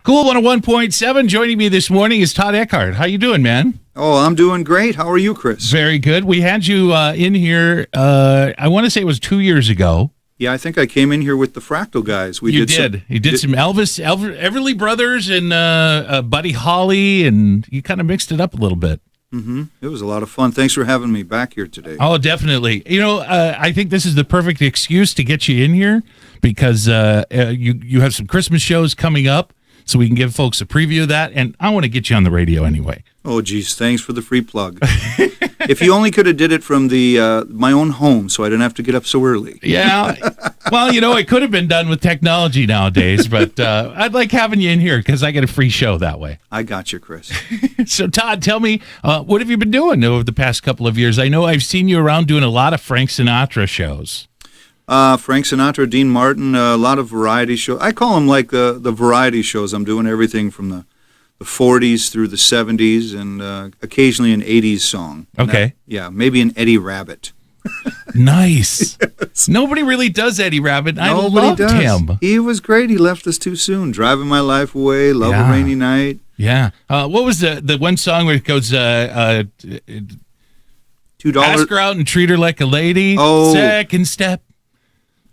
Cool 101.7. Joining me this morning is Todd Eckart. How you doing, man? Oh, I'm doing great. How are you, Chris? Very good. We had you in here, I want to say it was 2 years ago. Yeah, I think I came in here with the Fractal guys. You did some Everly Brothers and Buddy Holly, and you kind of mixed it up a little bit. Mm-hmm. It was a lot of fun. Thanks for having me back here today. Oh, definitely. You know, I think this is the perfect excuse to get you in here because you have some Christmas shows coming up, so we can give folks a preview of that, and I want to get you on the radio anyway. Oh, geez, thanks for the free plug. If you only could have did it from my own home, so I didn't have to get up so early. Yeah. Well, you know, it could have been done with technology nowadays, but I'd like having you in here because I get a free show that way. I got you, Chris. So, Todd, tell me, what have you been doing over the past couple of years? I know I've seen you around doing a lot of Frank Sinatra shows. Frank Sinatra, Dean Martin, a lot of variety shows. I call them like the variety shows. I'm doing everything from the 40s through the 70s and occasionally an 80s song. Okay. Maybe an Eddie Rabbit. Nice. Yes. Nobody really does Eddie Rabbit. Nobody I loved does. him. He was great. He left us too soon. Driving My Life Away, Love a Rainy Night. Yeah. What was the one song where it goes, $2? Ask her out and treat her like a lady. Oh. Second step.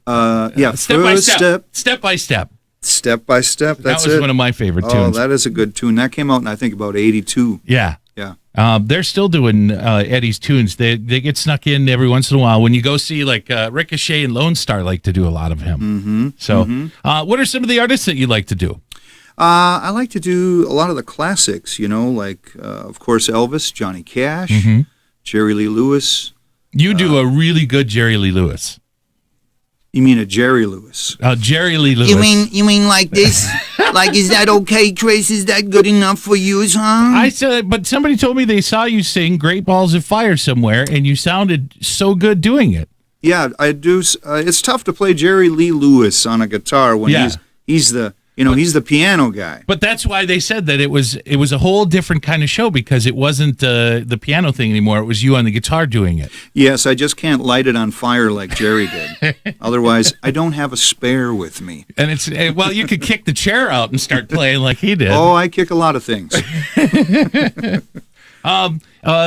Step by step. Step by step. Step by step. That's that was one of my favorite tunes. Oh, that is a good tune. That came out in, I think, about 82. Yeah. Yeah. They're still doing Eddie's tunes. They get snuck in every once in a while. When you go see, like, Ricochet and Lone Star like to do a lot of him. Mm-hmm. So what are some of the artists that you like to do? I like to do a lot of the classics, like, of course, Elvis, Johnny Cash, Jerry Lee Lewis. You do a really good Jerry Lee Lewis. You mean a Jerry Lewis? Jerry Lee Lewis. You mean like this? Like, is that okay, Chris? Is that good enough for you, huh? But somebody told me they saw you sing Great Balls of Fire somewhere, and you sounded so good doing it. Yeah, I do. It's tough to play Jerry Lee Lewis on a guitar when he's the he's the piano guy. But that's why they said that it was a whole different kind of show because it wasn't the piano thing anymore. It was you on the guitar doing it. Yes, I just can't light it on fire like Jerry did. Otherwise, I don't have a spare with me. And you could kick the chair out and start playing like he did. Oh, I kick a lot of things.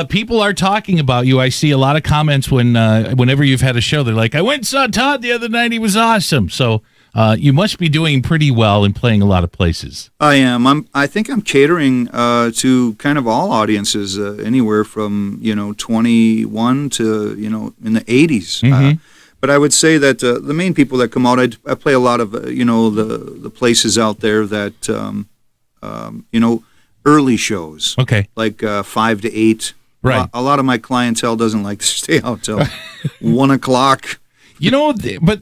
People are talking about you. I see a lot of comments whenever you've had a show. They're like, I went and saw Todd the other night. He was awesome. So you must be doing pretty well and playing a lot of places. I am. I think I'm catering to kind of all audiences, anywhere from 21 to in the 80s. But I would say that the main people that come out, I play a lot of the places out there that early shows. Okay, like 5 to 8. Right. A lot of my clientele doesn't like to stay out till 1 o'clock. But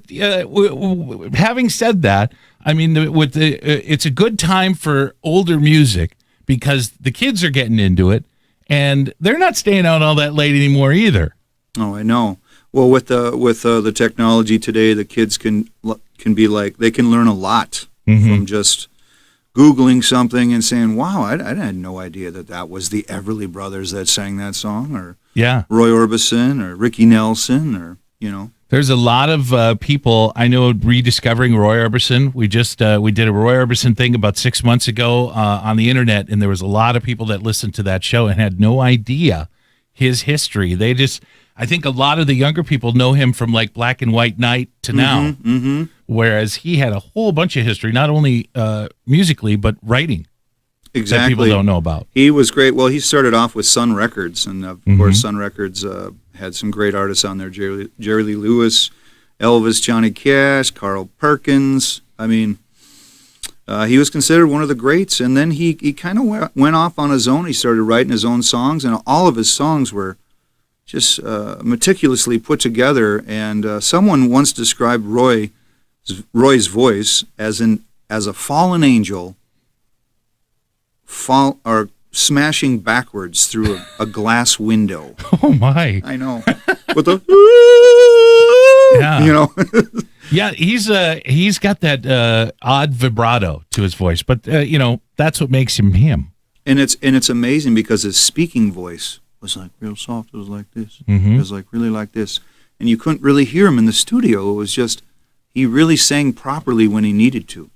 having said that, I mean, it's a good time for older music because the kids are getting into it, and they're not staying out all that late anymore either. Oh, I know. Well, with the technology today, the kids can be like they can learn a lot from just Googling something and saying, "Wow, I had no idea that was the Everly Brothers that sang that song," or Roy Orbison or Ricky Nelson, or There's a lot of people I know rediscovering Roy Orbison. We did a Roy Orbison thing about 6 months ago on the internet, and there was a lot of people that listened to that show and had no idea his history. I think a lot of the younger people know him from like Black and White Night to now, whereas he had a whole bunch of history, not only musically but writing. Exactly. That people don't know about. He was great. Well, he started off with Sun Records, and of course, Sun Records had some great artists on there: Jerry Lee Lewis, Elvis, Johnny Cash, Carl Perkins. I mean, he was considered one of the greats. And then he kind of went off on his own. He started writing his own songs, and all of his songs were just meticulously put together. And someone once described Roy's voice as a fallen angel. Smashing backwards through a glass window. Oh my! I know. With the Yeah, he's got that odd vibrato to his voice, but that's what makes him him. And it's amazing because his speaking voice was like real soft. It was like this. It was like really like this, and you couldn't really hear him in the studio. It was just he really sang properly when he needed to.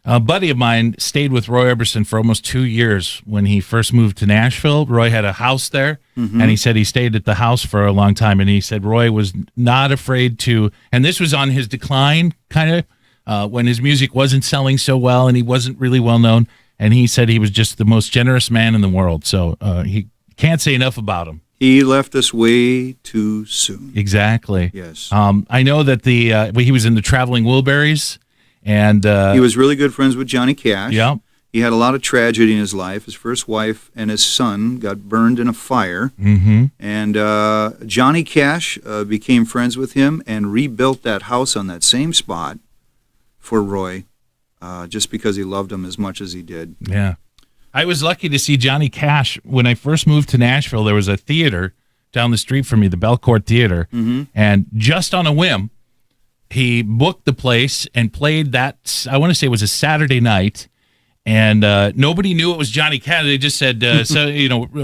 A buddy of mine stayed with Roy Orbison for almost 2 years when he first moved to Nashville. Roy had a house there, and he said he stayed at the house for a long time. And he said Roy was not afraid to, and this was on his decline, kind of, when his music wasn't selling so well and he wasn't really well known. And he said he was just the most generous man in the world. So he can't say enough about him. He left us way too soon. Exactly. Yes. I know that he was in the Traveling Wilburys. And he was really good friends with Johnny Cash. Yeah. He had a lot of tragedy in his life. His first wife and his son got burned in a fire. Mm-hmm. And Johnny Cash became friends with him and rebuilt that house on that same spot for Roy, just because he loved him as much as he did. Yeah. I was lucky to see Johnny Cash. When I first moved to Nashville, there was a theater down the street from me, the Belcourt Theater. Mm-hmm. And just on a whim, he booked the place and played that, I want to say it was a Saturday night, and nobody knew it was Johnny Cash. They just said,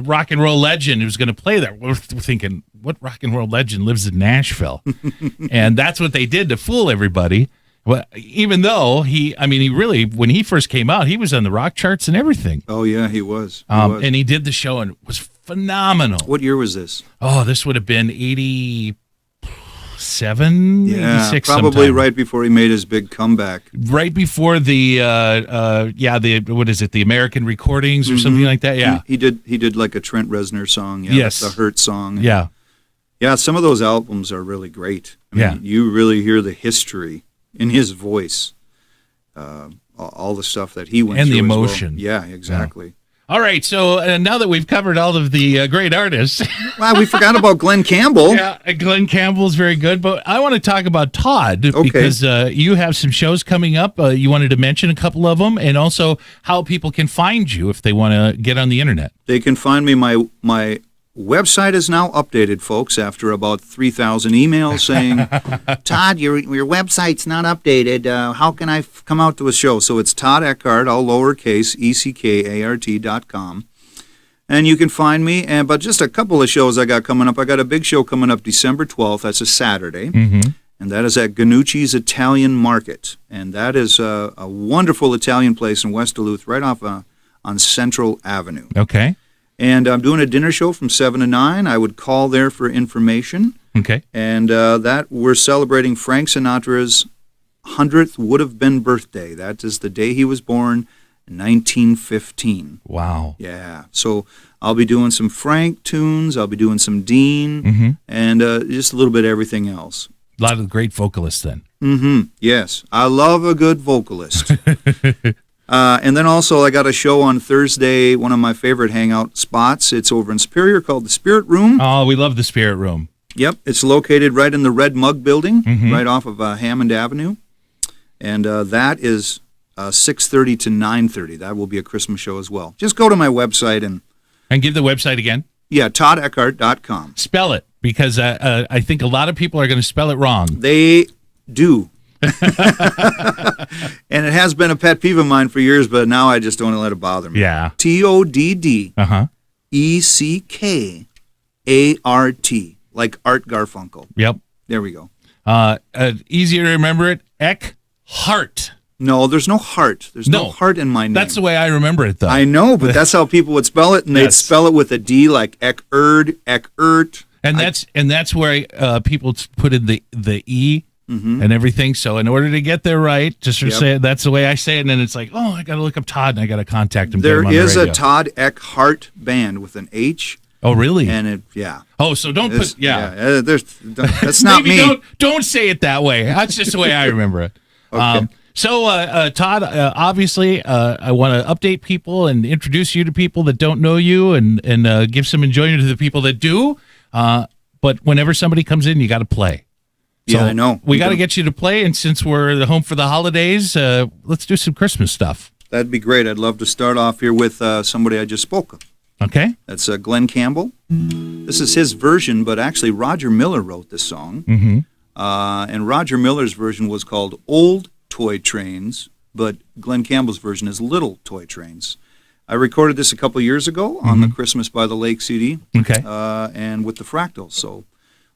rock and roll legend who's going to play there. We're thinking, what rock and roll legend lives in Nashville? And that's what they did to fool everybody. Well, even though he really, when he first came out, he was on the rock charts and everything. Oh, yeah, he was. And he did the show and it was phenomenal. What year was this? Oh, this would have been 87, 86 probably sometime. right before he made his big comeback. Right before the what is it, the American recordings or something like that? Yeah. He did like a Trent Reznor song. Yeah, yes. The Hurt song. Yeah. Yeah, some of those albums are really great. I mean, you really hear the history in his voice. All the stuff that he went and through. And the as emotion. Well. Yeah, exactly. Yeah. All right, so now that we've covered all of the great artists. Wow, we forgot about Glenn Campbell. Yeah, Glenn Campbell's very good, but I want to talk about Todd because you have some shows coming up. You wanted to mention a couple of them, and also how people can find you if they want to get on the internet. They can find me. My website is now updated, folks, after about 3,000 emails saying, Todd, your website's not updated. How can I come out to a show? So it's Todd Eckart, all lowercase, ECKART.com. And you can find me. But just a couple of shows I got coming up. I got a big show coming up December 12th. That's a Saturday. Mm-hmm. And that is at Ganucci's Italian Market. And that is a wonderful Italian place in West Duluth, right off on Central Avenue. Okay. And I'm doing a dinner show from 7 to 9. I would call there for information. Okay. And that we're celebrating Frank Sinatra's 100th would-have-been birthday. That is the day he was born, 1915. Wow. Yeah. So I'll be doing some Frank tunes. I'll be doing some Dean, and just a little bit of everything else. A lot of great vocalists then. Mm-hmm. Yes. I love a good vocalist. And then also I got a show on Thursday, one of my favorite hangout spots. It's over in Superior called the Spirit Room. Oh, we love the Spirit Room. Yep. It's located right in the Red Mug Building, right off of Hammond Avenue. And that is 6:30 to 9:30. That will be a Christmas show as well. Just go to my website and give the website again. Yeah, toddeckart.com. Spell it, because I think a lot of people are going to spell it wrong. They do. And it has been a pet peeve of mine for years, but now I just don't let it bother me. Yeah. TODDECKART, like Art Garfunkel. Yep. There we go. Easier to remember it, Eckart. No, there's no heart. There's no heart in my name. That's the way I remember it, though. I know, but that's how people would spell it, and they'd spell it with a D, like Eckerd, Eckert. And that's where people put in the E. And everything. So in order to get there right, just say it, that's the way I say it. And then it's like, oh, I got to look up Todd and I got to contact him. There is a Todd Eckart band with an H. Oh, really? And Oh, so don't put. That's not me. Don't say it that way. That's just the way I remember it. Okay. Todd, obviously, I want to update people and introduce you to people that don't know you, and give some enjoyment to the people that do. But whenever somebody comes in, you got to play. So I know. We got to get you to play, and since we're home for the holidays, let's do some Christmas stuff. That'd be great. I'd love to start off here with somebody I just spoke of. Okay. That's Glenn Campbell. This is his version, but actually Roger Miller wrote this song. Mm-hmm. And Roger Miller's version was called Old Toy Trains, but Glenn Campbell's version is Little Toy Trains. I recorded this a couple years ago on the Christmas by the Lake CD. Okay. And with the Fractals, so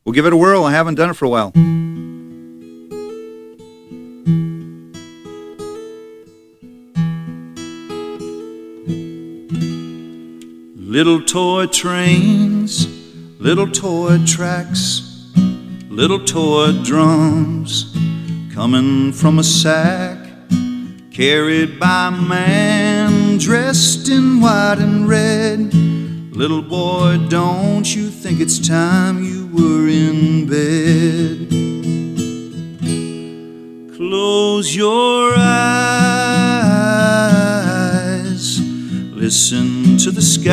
we'll give it a whirl. I haven't done it for a while. Little toy trains, little toy tracks, little toy drums coming from a sack, carried by a man dressed in white and red. Little boy, don't you think it's time you were in bed? Close your eyes, listen to the sky.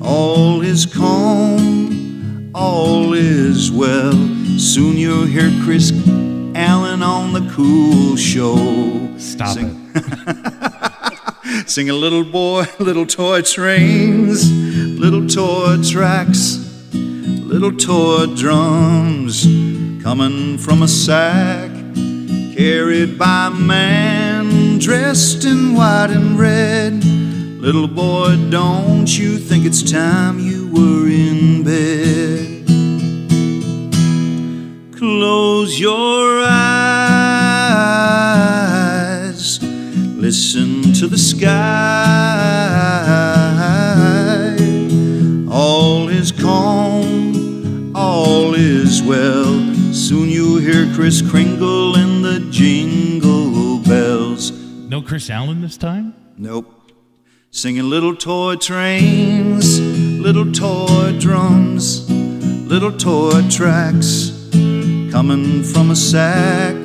All is calm, all is well. Soon you'll hear Chris Allen on the Cool Show. Stop it. Sing a little boy, little toy trains, little toy tracks, little toy drums coming from a sack, carried by a man dressed in white and red. Little boy, don't you think it's time you were in bed? Close your eyes, listen to the sky. All is calm, all is well. Soon you'll hear Kris Kringle and the Jingle Bells. No Chris Allen this time? Nope. Singing little toy trains, little toy drums, little toy tracks coming from a sack,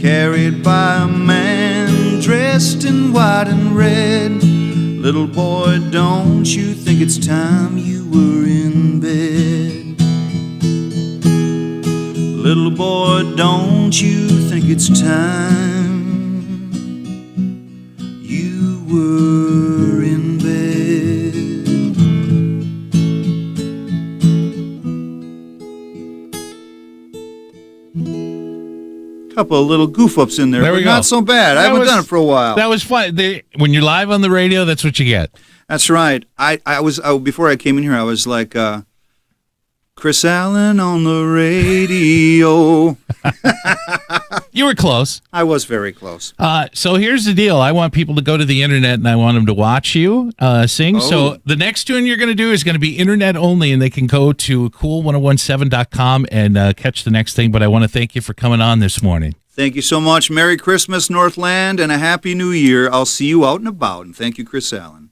carried by a man dressed in white and red. Little boy, don't you think it's time you were in bed? Little boy, don't you think it's time you were in bed? Couple of little goof-ups in there, There we but go. not so bad. I haven't done it for a while. That was fun. When you're live on the radio, that's what you get. That's right. I was before I came in here, I was like, Chris Allen on the radio. You were close. I was very close. So here's the deal. I want people to go to the internet and I want them to watch you sing. Oh. So the next tune you're going to do is going to be internet only, and they can go to cool1017.com and catch the next thing. But I want to thank you for coming on this morning. Thank you so much. Merry Christmas, Northland, and a Happy New Year. I'll see you out and about. And thank you, Chris Allen.